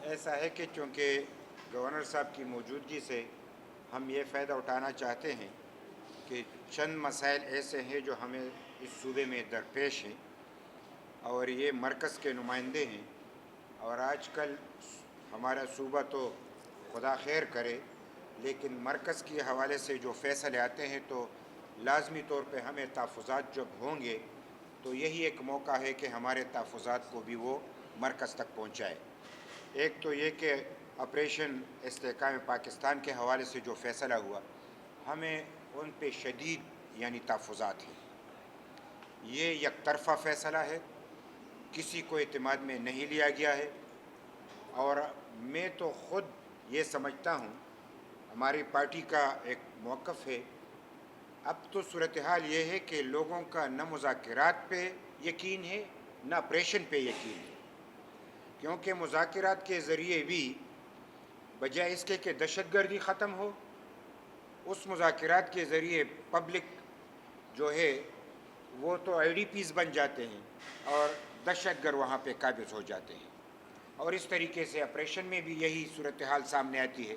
ایسا ہے کہ چونکہ گورنر صاحب کی موجودگی سے ہم یہ فائدہ اٹھانا چاہتے ہیں کہ چند مسائل ایسے ہیں جو ہمیں اس صوبے میں درپیش ہیں اور یہ مرکز کے نمائندے ہیں، اور آج کل ہمارا صوبہ تو خدا خیر کرے، لیکن مرکز کے حوالے سے جو فیصلے آتے ہیں تو لازمی طور پہ ہمیں تحفظات جب ہوں گے تو یہی ایک موقع ہے کہ ہمارے تحفظات کو بھی وہ مرکز تک پہنچائے۔ ایک تو یہ کہ آپریشن استحکام پاکستان کے حوالے سے جو فیصلہ ہوا، ہمیں ان پہ شدید تحفظات ہیں۔ یہ یک طرفہ فیصلہ ہے، کسی کو اعتماد میں نہیں لیا گیا ہے، اور میں تو خود یہ سمجھتا ہوں، ہماری پارٹی کا ایک موقف ہے، اب تو صورتحال یہ ہے کہ لوگوں کا نہ مذاکرات پہ یقین ہے نہ آپریشن پہ یقین ہے، کیونکہ مذاکرات کے ذریعے بھی بجائے اس کے کہ دہشت گردی ختم ہو، اس مذاکرات کے ذریعے پبلک جو ہے وہ تو آئی ڈی پیز بن جاتے ہیں اور دہشت گرد وہاں پہ قابض ہو جاتے ہیں، اور اس طریقے سے آپریشن میں بھی یہی صورتحال سامنے آتی ہے۔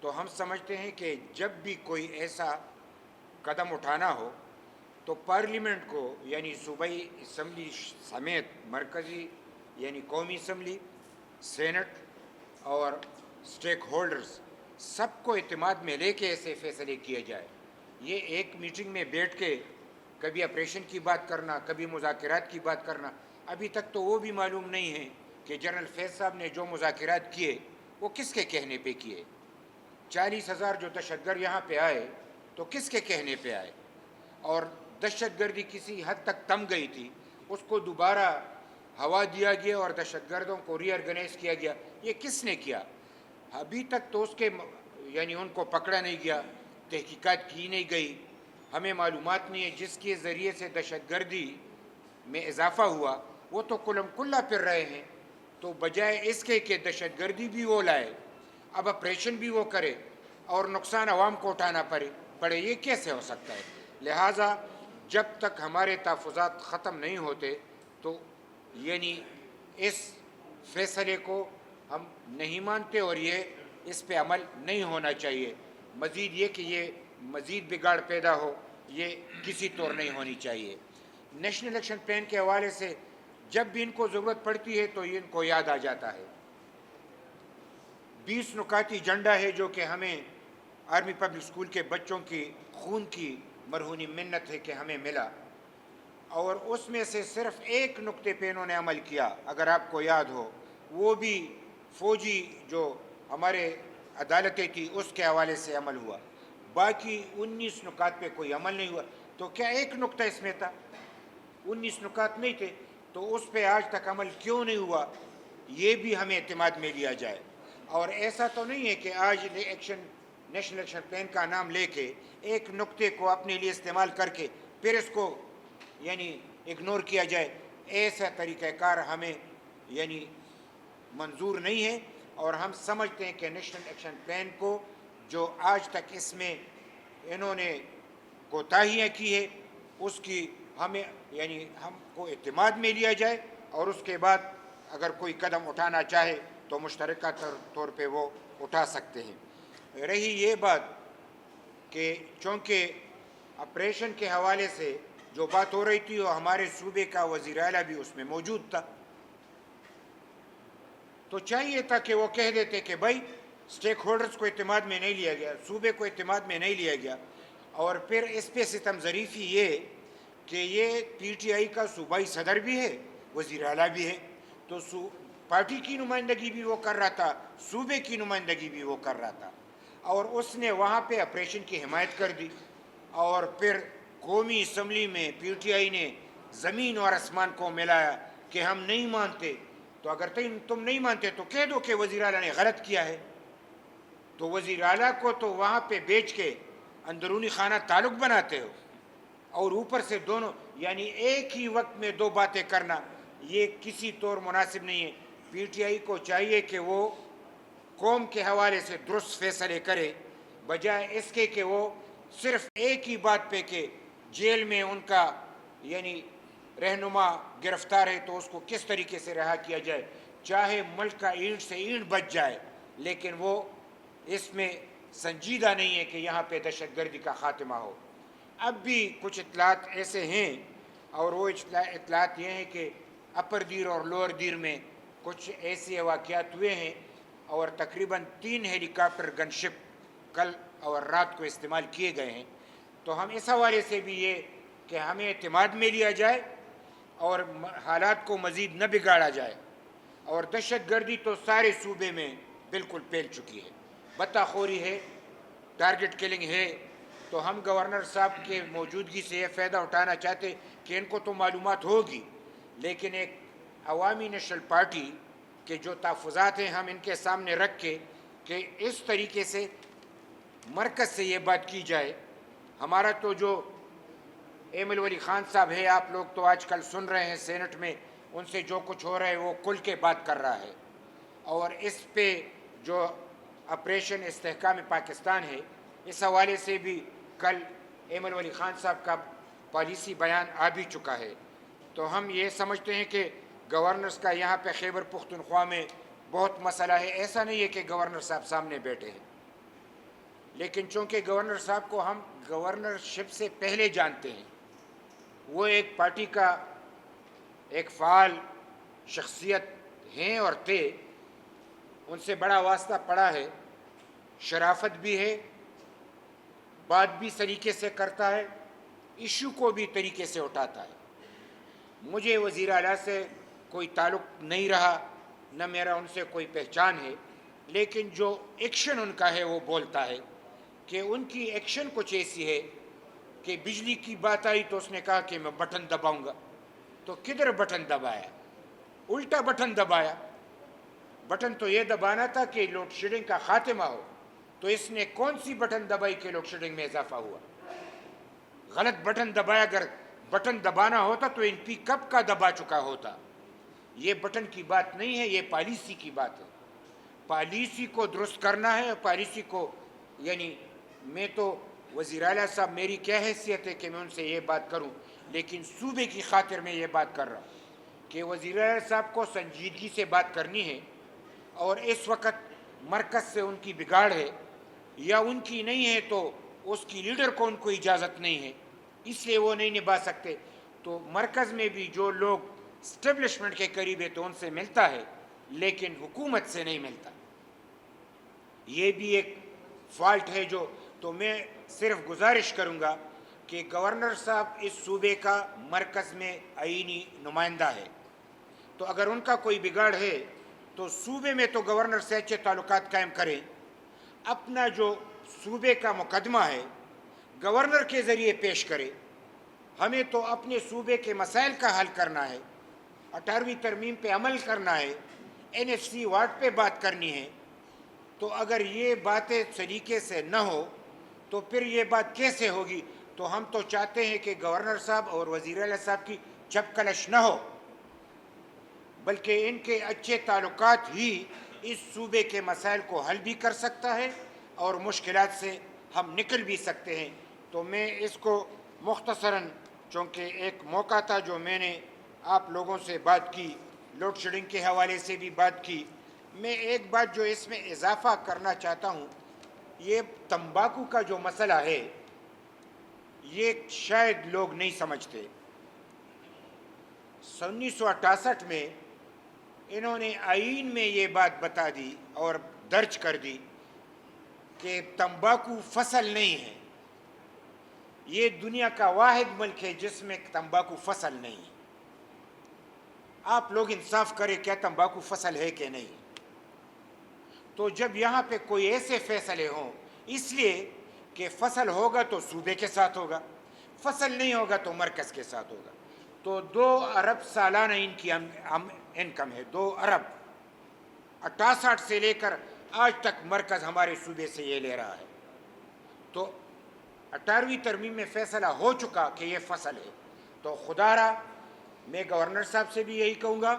تو ہم سمجھتے ہیں کہ جب بھی کوئی ایسا قدم اٹھانا ہو تو پارلیمنٹ کو صوبائی اسمبلی سمیت مرکزی قومی اسمبلی، سینٹ اور اسٹیک ہولڈرز سب کو اعتماد میں لے کے ایسے فیصلے کیے جائے۔ یہ ایک میٹنگ میں بیٹھ کے کبھی آپریشن کی بات کرنا، کبھی مذاکرات کی بات کرنا، ابھی تک تو وہ بھی معلوم نہیں ہے کہ جنرل فیض صاحب نے جو مذاکرات کیے وہ کس کے کہنے پہ کیے۔ 40,000 جو دہشت گرد یہاں پہ آئے تو کس کے کہنے پہ آئے، اور دہشت گردی کسی حد تک تم گئی تھی، اس کو دوبارہ ہوا دیا گیا اور دہشت گردوں کو ری آرگنائز کیا گیا، یہ کس نے کیا؟ ابھی تک تو اس کے ان کو پکڑا نہیں گیا، تحقیقات کی نہیں گئی، ہمیں معلومات نہیں ہے۔ جس کے ذریعے سے دہشت گردی میں اضافہ ہوا وہ تو کلم کلا پھر رہے ہیں، تو بجائے اس کے کہ دہشت گردی بھی وہ لائے، اب آپریشن بھی وہ کرے اور نقصان عوام کو اٹھانا پڑے، یہ کیسے ہو سکتا ہے؟ لہٰذا جب تک ہمارے تحفظات ختم نہیں ہوتے تو اس فیصلے کو ہم نہیں مانتے، اور یہ اس پہ عمل نہیں ہونا چاہیے۔ مزید یہ کہ یہ مزید بگاڑ پیدا ہو، یہ کسی طور نہیں ہونی چاہیے۔ نیشنل الیکشن پلان کے حوالے سے جب بھی ان کو ضرورت پڑتی ہے تو یہ ان کو یاد آ جاتا ہے۔ 20 نکاتی ایجنڈا ہے جو کہ ہمیں آرمی پبلک اسکول کے بچوں کی خون کی مرہونی منت ہے کہ ہمیں ملا، اور اس میں سے صرف ایک نقطے پہ انہوں نے عمل کیا، اگر آپ کو یاد ہو، وہ بھی فوجی جو ہمارے عدالتیں تھی اس کے حوالے سے عمل ہوا، باقی 19 نکات پہ کوئی عمل نہیں ہوا۔ تو کیا ایک نقطہ اس میں تھا؟ 19 نکات نہیں تھے، تو اس پہ آج تک عمل کیوں نہیں ہوا؟ یہ بھی ہمیں اعتماد میں لیا جائے۔ اور ایسا تو نہیں ہے کہ آج نیشنل ایکشن پلان کا نام لے کے ایک نقطے کو اپنے لیے استعمال کر کے پھر اس کو اگنور کیا جائے، ایسا طریقہ کار ہمیں منظور نہیں ہے، اور ہم سمجھتے ہیں کہ نیشنل ایکشن پلان کو جو آج تک اس میں انہوں نے کوتاہیاں کی ہے اس کی ہم کو اعتماد میں لیا جائے، اور اس کے بعد اگر کوئی قدم اٹھانا چاہے تو مشترکہ طور پہ وہ اٹھا سکتے ہیں۔ رہی یہ بات کہ چونکہ آپریشن کے حوالے سے جو بات ہو رہی تھی وہ ہمارے صوبے کا وزیر اعلیٰ بھی اس میں موجود تھا، تو چاہیے تھا کہ وہ کہہ دیتے کہ بھائی اسٹیک ہولڈرز کو اعتماد میں نہیں لیا گیا، صوبے کو اعتماد میں نہیں لیا گیا، اور پھر اس پہ ستم ظریفی یہ کہ یہ پی ٹی آئی کا صوبائی صدر بھی ہے، وزیر اعلیٰ بھی ہے، تو پارٹی کی نمائندگی بھی وہ کر رہا تھا، صوبے کی نمائندگی بھی وہ کر رہا تھا، اور اس نے وہاں پہ آپریشن کی حمایت کر دی، اور پھر قومی اسمبلی میں پی ٹی آئی نے زمین اور آسمان کو ملایا کہ ہم نہیں مانتے۔ تو اگر تم نہیں مانتے تو کہہ دو کہ وزیر اعلیٰ نے غلط کیا ہے، تو وزیر اعلیٰ کو تو وہاں پہ بیچ کے اندرونی خانہ تعلق بناتے ہو، اور اوپر سے دونوں ایک ہی وقت میں دو باتیں کرنا، یہ کسی طور مناسب نہیں ہے۔ پی ٹی آئی کو چاہیے کہ وہ قوم کے حوالے سے درست فیصلے کرے، بجائے اس کے کہ وہ صرف ایک ہی بات پہ کہ جیل میں ان کا رہنما گرفتار ہے تو اس کو کس طریقے سے رہا کیا جائے۔ چاہے ملک کا اینٹ سے اینٹ بچ جائے، لیکن وہ اس میں سنجیدہ نہیں ہے کہ یہاں پہ دہشت گردی کا خاتمہ ہو۔ اب بھی کچھ اطلاعات ایسے ہیں، اور وہ اطلاعات یہ ہیں کہ اپر دیر اور لوور دیر میں کچھ ایسے واقعات ہوئے ہیں، اور تقریباً 3 ہیلی کاپٹر گن شپ کل اور رات کو استعمال کیے گئے ہیں۔ تو ہم اس حوالے سے بھی یہ کہ ہمیں اعتماد میں لیا جائے اور حالات کو مزید نہ بگاڑا جائے، اور دہشت گردی تو سارے صوبے میں بالکل پھیل چکی ہے، بتہ خوری ہے، ٹارگٹ کلنگ ہے۔ تو ہم گورنر صاحب کے موجودگی سے یہ فائدہ اٹھانا چاہتے کہ ان کو تو معلومات ہوگی، لیکن ایک عوامی نیشنل پارٹی کے جو تحفظات ہیں ہم ان کے سامنے رکھ کے کہ اس طریقے سے مرکز سے یہ بات کی جائے۔ ہمارا تو جو ایمل ولی خان صاحب ہے، آپ لوگ تو آج کل سن رہے ہیں سینٹ میں ان سے جو کچھ ہو رہا ہے، وہ کھل کے بات کر رہا ہے، اور اس پہ جو آپریشن استحکام پاکستان ہے، اس حوالے سے بھی کل ایمل ولی خان صاحب کا پالیسی بیان آ بھی چکا ہے۔ تو ہم یہ سمجھتے ہیں کہ گورنرز کا یہاں پہ خیبر پختونخوا میں بہت مسئلہ ہے۔ ایسا نہیں ہے کہ گورنر صاحب سامنے بیٹھے ہیں، لیکن چونکہ گورنر صاحب کو ہم گورنرشپ سے پہلے جانتے ہیں، وہ ایک پارٹی کا ایک فعال شخصیت ہیں اور تھے، ان سے بڑا واسطہ پڑا ہے، شرافت بھی ہے، بات بھی طریقے سے کرتا ہے، ایشو کو بھی طریقے سے اٹھاتا ہے۔ مجھے وزیر اعلیٰ سے کوئی تعلق نہیں رہا، نہ میرا ان سے کوئی پہچان ہے، لیکن جو ایکشن ان کا ہے وہ بولتا ہے کہ ان کی ایکشن کچھ ایسی ہے کہ بجلی کی بات آئی تو اس نے کہا کہ میں بٹن دباؤں گا۔ تو کدھر بٹن دبایا؟ الٹا بٹن دبایا۔ بٹن تو یہ دبانا تھا کہ لوڈ شیڈنگ کا خاتمہ ہو، تو اس نے کون سی بٹن دبائی کہ لوڈ شیڈنگ میں اضافہ ہوا؟ غلط بٹن دبایا۔ اگر بٹن دبانا ہوتا تو ان پی کب کا دبا چکا ہوتا۔ یہ بٹن کی بات نہیں ہے، یہ پالیسی کی بات ہے۔ پالیسی کو درست کرنا ہے، پالیسی کو، یعنی میں تو وزیر اعلیٰ صاحب، میری کیا حیثیت ہے کہ میں ان سے یہ بات کروں، لیکن صوبے کی خاطر میں یہ بات کر رہا ہوں کہ وزیر اعلیٰ صاحب کو سنجیدگی سے بات کرنی ہے، اور اس وقت مرکز سے ان کی بگاڑ ہے، یا ان کی نہیں ہے تو اس کی لیڈر کو ان کو اجازت نہیں ہے، اس لیے وہ نہیں نبھا سکتے۔ تو مرکز میں بھی جو لوگ اسٹیبلشمنٹ کے قریب ہے تو ان سے ملتا ہے، لیکن حکومت سے نہیں ملتا۔ یہ بھی ایک فالٹ ہے جو، تو میں صرف گزارش کروں گا کہ گورنر صاحب اس صوبے کا مرکز میں آئینی نمائندہ ہے، تو اگر ان کا کوئی بگاڑ ہے تو صوبے میں تو گورنر سے اچھے تعلقات قائم کریں۔ اپنا جو صوبے کا مقدمہ ہے گورنر کے ذریعے پیش کرے۔ ہمیں تو اپنے صوبے کے مسائل کا حل کرنا ہے، 18ویں ترمیم پہ عمل کرنا ہے، NFC وارڈ پہ بات کرنی ہے۔ تو اگر یہ باتیں سلیقے سے نہ ہو تو پھر یہ بات کیسے ہوگی؟ تو ہم تو چاہتے ہیں کہ گورنر صاحب اور وزیر اعلیٰ صاحب کی چپ کلش نہ ہو، بلکہ ان کے اچھے تعلقات ہی اس صوبے کے مسائل کو حل بھی کر سکتا ہے اور مشکلات سے ہم نکل بھی سکتے ہیں۔ تو میں اس کو مختصراً، چونکہ ایک موقع تھا جو میں نے آپ لوگوں سے بات کی، لوڈ شیڈنگ کے حوالے سے بھی بات کی، میں ایک بات جو اس میں اضافہ کرنا چاہتا ہوں، یہ تمباکو کا جو مسئلہ ہے یہ شاید لوگ نہیں سمجھتے۔ 1968 میں انہوں نے آئین میں یہ بات بتا دی اور درج کر دی کہ تمباکو فصل نہیں ہے۔ یہ دنیا کا واحد ملک ہے جس میں تمباکو فصل نہیں ہے۔ آپ لوگ انصاف کریں، کیا تمباکو فصل ہے کہ نہیں؟ تو جب یہاں پہ کوئی ایسے فیصلے ہوں، اس لیے کہ فصل ہوگا تو صوبے کے ساتھ ہوگا، فصل نہیں ہوگا تو مرکز کے ساتھ ہوگا۔ تو 2 ارب سالانہ ان کی انکم ہے، 2 ارب۔ 68 سے لے کر آج تک مرکز ہمارے صوبے سے یہ لے رہا ہے۔ تو 18ویں ترمیم میں فیصلہ ہو چکا کہ یہ فصل ہے۔ تو خدا را میں گورنر صاحب سے بھی یہی کہوں گا،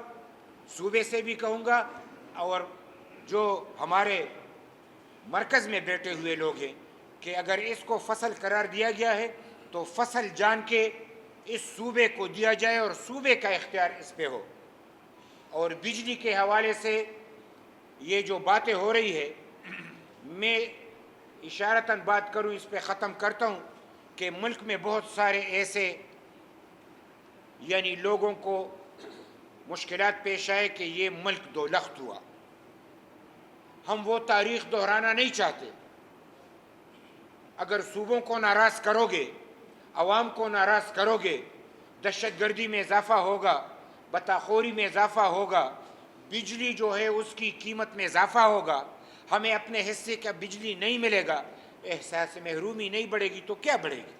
صوبے سے بھی کہوں گا، اور جو ہمارے مرکز میں بیٹھے ہوئے لوگ ہیں کہ اگر اس کو فصل قرار دیا گیا ہے تو فصل جان کے اس صوبے کو دیا جائے اور صوبے کا اختیار اس پہ ہو۔ اور بجلی کے حوالے سے یہ جو باتیں ہو رہی ہے، میں اشارتاً بات کروں، اس پہ ختم کرتا ہوں کہ ملک میں بہت سارے ایسے یعنی لوگوں کو مشکلات پیش آئے کہ یہ ملک دو لخت ہوا۔ ہم وہ تاریخ دہرانا نہیں چاہتے۔ اگر صوبوں کو ناراض کرو گے، عوام کو ناراض کرو گے، دہشت گردی میں اضافہ ہوگا، بتاخوری میں اضافہ ہوگا، بجلی جو ہے اس کی قیمت میں اضافہ ہوگا، ہمیں اپنے حصے کا بجلی نہیں ملے گا، احساس محرومی نہیں بڑھے گی تو کیا بڑھے گی؟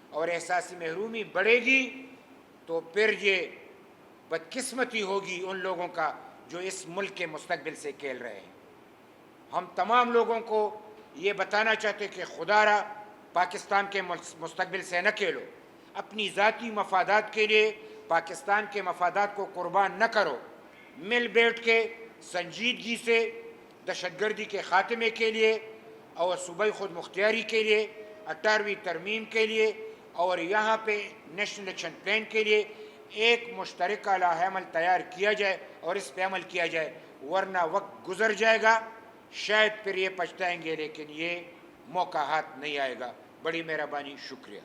اور احساس محرومی بڑھے گی تو پھر یہ بدقسمتی ہوگی ان لوگوں کا جو اس ملک کے مستقبل سے کھیل رہے ہیں۔ ہم تمام لوگوں کو یہ بتانا چاہتے کہ خدا را پاکستان کے مستقبل سے نہ کھیلو، اپنی ذاتی مفادات کے لیے پاکستان کے مفادات کو قربان نہ کرو، مل بیٹھ کے سنجیدگی سے دہشت گردی کے خاتمے کے لیے اور صوبائی خود مختاری کے لیے، 18ویں ترمیم کے لیے اور یہاں پہ نیشنل الیکشن پلان کے لیے ایک مشترکہ لائحہ عمل تیار کیا جائے اور اس پہ عمل کیا جائے، ورنہ وقت گزر جائے گا، شاید پھر یہ پچھتائیں گے لیکن یہ موقع ہاتھ نہیں آئے گا۔ بڑی مہربانی، شکریہ۔